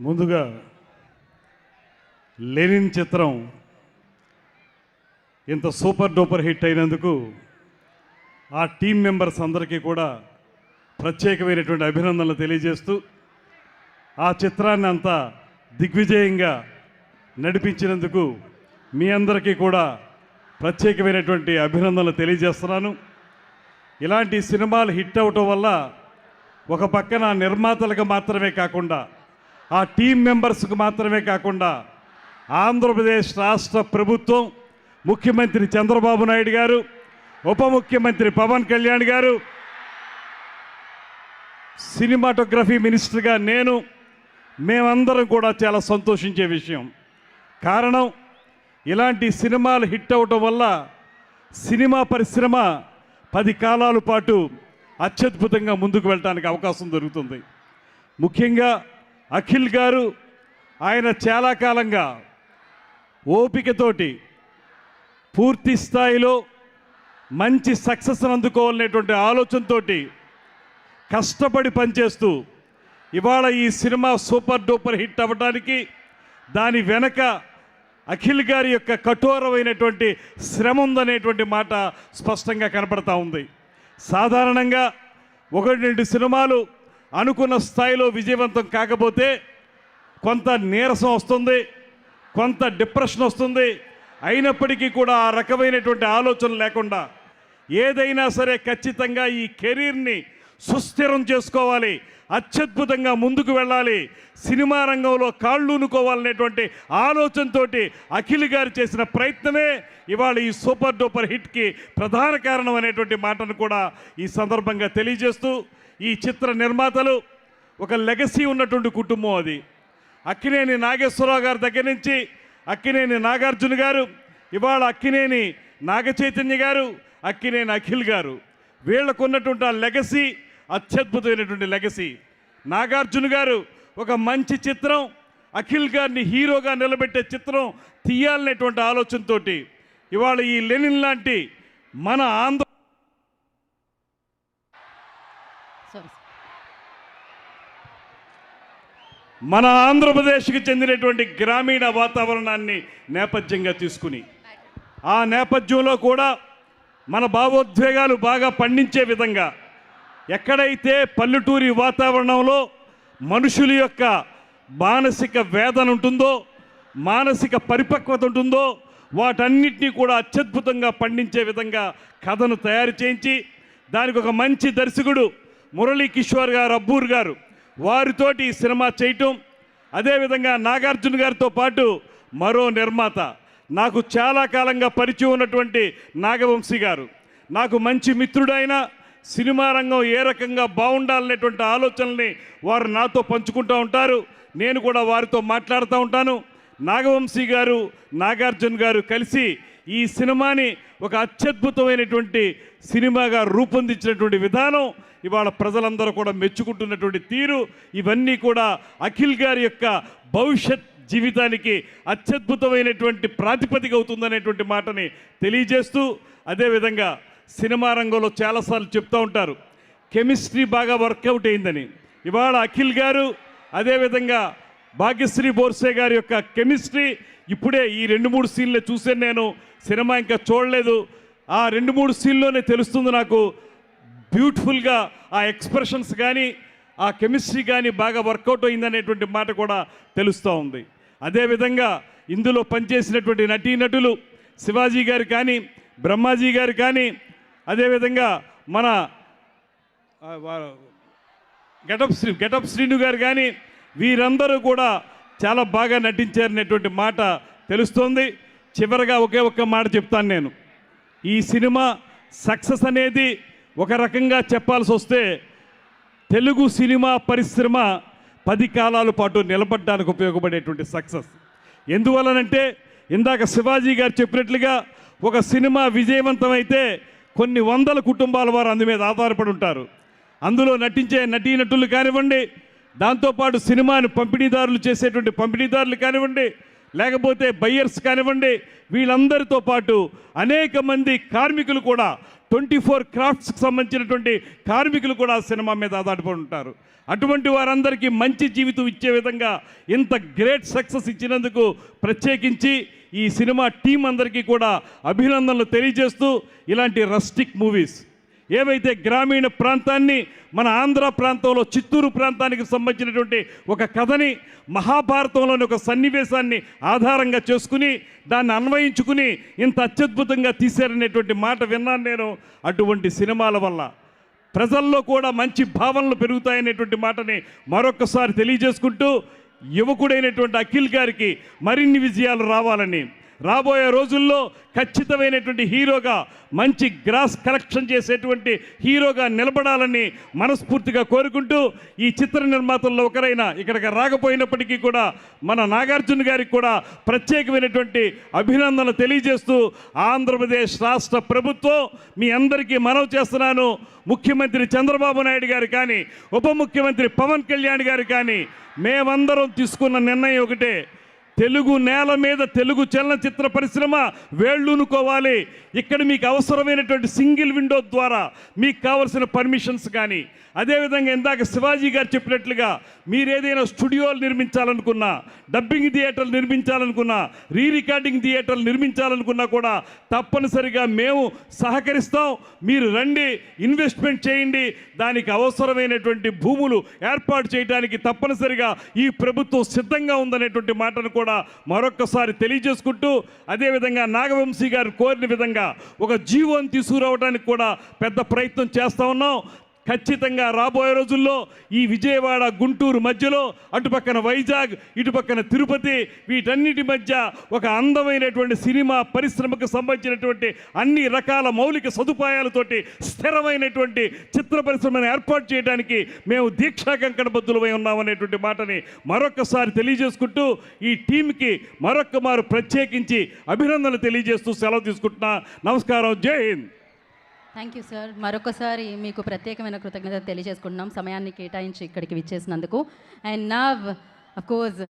ముందుగా లెనిన్ చిత్రం ఇంత సూపర్ డూపర్ హిట్ అయినందుకు ఆ టీం మెంబర్స్ అందరికీ కూడా ప్రత్యేకమైనటువంటి అభినందనలు తెలియజేస్తూ ఆ చిత్రాన్ని అంతా దిగ్విజయంగా నడిపించినందుకు మీ అందరికీ కూడా ప్రత్యేకమైనటువంటి అభినందనలు తెలియజేస్తున్నాను. ఇలాంటి సినిమాలు హిట్ అవటం వల్ల ఒక పక్కన నిర్మాతలకు మాత్రమే కాకుండా ఆ టీం మెంబర్స్కు మాత్రమే కాకుండా ఆంధ్రప్రదేశ్ రాష్ట్ర ప్రభుత్వం, ముఖ్యమంత్రి చంద్రబాబు నాయుడు గారు, ఉప ముఖ్యమంత్రి పవన్ కళ్యాణ్ గారు, సినిమాటోగ్రఫీ మినిస్టర్గా నేను, మేమందరం కూడా చాలా సంతోషించే విషయం. కారణం, ఇలాంటి సినిమాలు హిట్ అవటం వల్ల సినిమా పరిశ్రమ 10 కాలాల పాటు అత్యద్భుతంగా ముందుకు వెళ్ళడానికి అవకాశం దొరుకుతుంది. ముఖ్యంగా అఖిల్ గారు, ఆయన చాలా కాలంగా ఓపికతోటి పూర్తి స్థాయిలో మంచి సక్సెస్ అందుకోవాలనేటువంటి ఆలోచనతో కష్టపడి పనిచేస్తూ ఇవాళ ఈ సినిమా సూపర్ డూపర్ హిట్ అవ్వడానికి దాని వెనక అఖిల్ గారి యొక్క కఠోరమైనటువంటి శ్రమ ఉందనేటువంటి మాట స్పష్టంగా కనపడతా ఉంది. సాధారణంగా 1-2 సినిమాలు అనుకున్న స్థాయిలో విజయవంతం కాకపోతే కొంత నీరసం వస్తుంది, కొంత డిప్రెషన్ వస్తుంది. అయినప్పటికీ కూడా ఆ రకమైనటువంటి ఆలోచన లేకుండా ఏదైనా సరే ఖచ్చితంగా ఈ కెరీర్ని సుస్థిరం చేసుకోవాలి, అత్యద్భుతంగా ముందుకు వెళ్ళాలి, సినిమా రంగంలో కాళ్ళూనుకోవాలనేటువంటి ఆలోచనతో అఖిల్ గారు చేసిన ప్రయత్నమే ఇవాళ ఈ సూపర్ డూపర్ హిట్కి ప్రధాన కారణం అనేటువంటి మాటను కూడా ఈ సందర్భంగా తెలియజేస్తూ, ఈ చిత్ర నిర్మాతలు ఒక లెగసీ ఉన్నటువంటి కుటుంబం. అది అక్కినేని నాగేశ్వరరావు గారి దగ్గర నుంచి అక్కినేని నాగార్జున గారు, ఇవాళ అక్కినేని నాగచైతన్య గారు, అక్కినేని అఖిల్ గారు, వీళ్ళకు ఉన్నటువంటి ఆ లెగసీ అత్యద్భుతమైనటువంటి లెగసీ. నాగార్జున గారు ఒక మంచి చిత్రం, అఖిల్ గారిని హీరోగా నిలబెట్టే చిత్రం తీయాలనేటువంటి ఆలోచనతో ఇవాళ ఈ లెనిన్ లాంటి మన ఆంధ్రప్రదేశ్కి చెందినటువంటి గ్రామీణ వాతావరణాన్ని నేపథ్యంగా తీసుకుని ఆ నేపథ్యంలో కూడా మన భావోద్వేగాలు బాగా పండించే విధంగా ఎక్కడైతే పల్లెటూరి వాతావరణంలో మనుషుల యొక్క మానసిక వేదన ఉంటుందో, మానసిక పరిపక్వత ఉంటుందో, వాటన్నిటినీ కూడా అత్యద్భుతంగా పండించే విధంగా కథను తయారు చేయించి దానికి ఒక మంచి దర్శకుడు మురళీ కిషోర్ గారు, అబ్బూర్ గారు, వారితోటి ఈ సినిమా చేయటం, అదేవిధంగా నాగార్జున గారితో పాటు మరో నిర్మాత, నాకు చాలా కాలంగా పరిచయం ఉన్నటువంటి నాగవంశీ గారు, నాకు మంచి మిత్రుడైన, సినిమా రంగం ఏ రకంగా బాగుండాలనేటువంటి ఆలోచనల్ని వారు నాతో పంచుకుంటూ ఉంటారు. నేను కూడా వారితో మాట్లాడుతూ ఉంటాను. నాగవంశీ గారు, నాగార్జున గారు కలిసి ఈ సినిమాని ఒక అత్యద్భుతమైనటువంటి సినిమాగా రూపొందించినటువంటి విధానం, ఇవాళ ప్రజలందరూ కూడా మెచ్చుకుంటున్నటువంటి తీరు, ఇవన్నీ కూడా అఖిల్ గారి యొక్క భవిష్యత్ జీవితానికి అత్యద్భుతమైనటువంటి ప్రాతిపదిక అవుతుందనేటువంటి మాటని తెలియజేస్తూ, అదేవిధంగా సినిమా రంగంలో చాలాసార్లు చెప్తూ ఉంటారు కెమిస్ట్రీ బాగా వర్కౌట్ అయిందని. ఇవాళ అఖిల్ గారు, అదేవిధంగా భాగ్యశ్రీ బోర్సే గారి యొక్క కెమిస్ట్రీ ఇప్పుడే ఈ 2-3 సీన్లే చూసాను నేను, సినిమా ఇంకా చూడలేదు. ఆ 2-3 సీన్లోనే తెలుస్తుంది నాకు బ్యూటిఫుల్గా ఆ ఎక్స్ప్రెషన్స్ కానీ ఆ కెమిస్ట్రీ కానీ బాగా వర్కౌట్ అయిందనేటువంటి మాట కూడా తెలుస్తూ ఉంది. అదేవిధంగా ఇందులో పనిచేసినటువంటి నటీనటులు శివాజీ గారు కానీ, బ్రహ్మాజీ గారు కానీ, అదేవిధంగా మన గెటప్ శ్రీను గారు కానీ, వీరందరూ కూడా చాలా బాగా నటించారనేటువంటి మాట తెలుస్తోంది. చివరగా ఒకే ఒక్క మాట చెప్తాను నేను, ఈ సినిమా సక్సెస్ అనేది ఒక రకంగా చెప్పాల్సి వస్తే తెలుగు సినిమా పరిశ్రమ 10 కాలాల పాటు నిలబడడానికి ఉపయోగపడేటువంటి సక్సెస్. ఎందువలనంటే ఇందాక శివాజీ గారు చెప్పినట్లుగా ఒక సినిమా విజయవంతమైతే కొన్ని వందల కుటుంబాల వారు అందు మీద ఆధారపడి ఉంటారు. అందులో నటించే నటీనటులు కానివ్వండి, దాంతోపాటు సినిమాను పంపిణీదారులు చేసేటువంటి పంపిణీదారులు కానివ్వండి, లేకపోతే బయ్యర్స్ కానివ్వండి, వీళ్ళందరితో పాటు అనేక మంది కార్మికులు కూడా 24 క్రాఫ్ట్స్కి సంబంధించినటువంటి కార్మికులు కూడా ఆ సినిమా మీద ఆధారపడి ఉంటారు. అటువంటి వారందరికీ మంచి జీవితం ఇచ్చే విధంగా ఇంత గ్రేట్ సక్సెస్ ఇచ్చినందుకు ప్రత్యేకించి ఈ సినిమా టీం అందరికీ కూడా అభినందనలు తెలియజేస్తూ, ఇలాంటి రస్టిక్ మూవీస్ ఏవైతే గ్రామీణ ప్రాంతాన్ని, మన ఆంధ్ర ప్రాంతంలో చిత్తూరు ప్రాంతానికి సంబంధించినటువంటి ఒక కథని, మహాభారతంలోని ఒక సన్నివేశాన్ని ఆధారంగా చేసుకుని దాన్ని అన్వయించుకుని ఇంత అత్యద్భుతంగా తీశారనేటువంటి మాట విన్నాను నేను. అటువంటి సినిమాల వల్ల ప్రజల్లో కూడా మంచి భావనలు పెరుగుతాయనేటువంటి మాటని మరొకసారి తెలియజేసుకుంటూ, యువకుడైనటువంటి అఖిల్ గారికి మరిన్ని విజయాలు రావాలని, రాబోయే రోజుల్లో ఖచ్చితమైనటువంటి హీరోగా, మంచి గ్రాస్ కలెక్షన్ చేసేటువంటి హీరోగా నిలబడాలని మనస్ఫూర్తిగా కోరుకుంటూ, ఈ చిత్ర నిర్మాతల్లో ఒకరైన ఇక్కడికి రాకపోయినప్పటికీ కూడా మన నాగార్జున గారికి కూడా ప్రత్యేకమైనటువంటి అభినందనలు తెలియజేస్తూ, ఆంధ్రప్రదేశ్ రాష్ట్ర ప్రభుత్వం మీ అందరికీ మనవి చేస్తున్నాను, ముఖ్యమంత్రి చంద్రబాబు నాయుడు గారు కానీ, ఉప ముఖ్యమంత్రి పవన్ కళ్యాణ్ గారు కానీ, మేమందరం తీసుకున్న నిర్ణయం ఒకటే, తెలుగు నేల మీద తెలుగు చలనచిత్ర పరిశ్రమ వేళ్ళూనుకోవాలి. ఇక్కడ మీకు అవసరమైనటువంటి సింగిల్ విండో ద్వారా మీకు కావలసిన పర్మిషన్స్ కానీ, అదేవిధంగా ఇందాక శివాజీ గారు చెప్పినట్లుగా మీరు ఏదైనా స్టూడియోలు నిర్మించాలనుకున్నా, డబ్బింగ్ థియేటర్లు నిర్మించాలనుకున్నా, రీ రికార్డింగ్ థియేటర్లు నిర్మించాలనుకున్నా కూడా తప్పనిసరిగా మేము సహకరిస్తాం. మీరు రండి, ఇన్వెస్ట్మెంట్ చేయండి, దానికి అవసరమైనటువంటి భూములు ఏర్పాటు చేయడానికి తప్పనిసరిగా ఈ ప్రభుత్వం సిద్ధంగా ఉందనేటువంటి మాటను కూడా మరొక్కసారి తెలియజేసుకుంటూ, అదేవిధంగా నాగవంశీ గారు కోరిన విధంగా ఒక జీవోని తీసుకురావడానికి కూడా పెద్ద ప్రయత్నం చేస్తూ ఉన్నాం. ఖచ్చితంగా రాబోయే రోజుల్లో ఈ విజయవాడ గుంటూరు మధ్యలో, అటుపక్కన వైజాగ్, ఇటుపక్కన తిరుపతి, వీటన్నిటి మధ్య ఒక అందమైనటువంటి సినిమా పరిశ్రమకు సంబంధించినటువంటి అన్ని రకాల మౌలిక సదుపాయాలతోటి స్థిరమైనటువంటి చిత్ర పరిశ్రమను ఏర్పాటు చేయడానికి మేము దీక్షా కంకణబద్ధులమై ఉన్నామనేటువంటి మాటని మరొకసారి తెలియజేసుకుంటూ, ఈ టీంకి మరొక్కమారు ప్రత్యేకించి అభినందనలు తెలియజేస్తూ సెలవు తీసుకుంటున్నా. నమస్కారం. జై హింద్. Thank you sir. మరొకసారి మీకు ప్రత్యేకమైన కృతజ్ఞత తెలియజేసుకుంటున్నాం సమయాన్ని కేటాయించి ఇక్కడికి విచ్చేసినందుకు. And now of course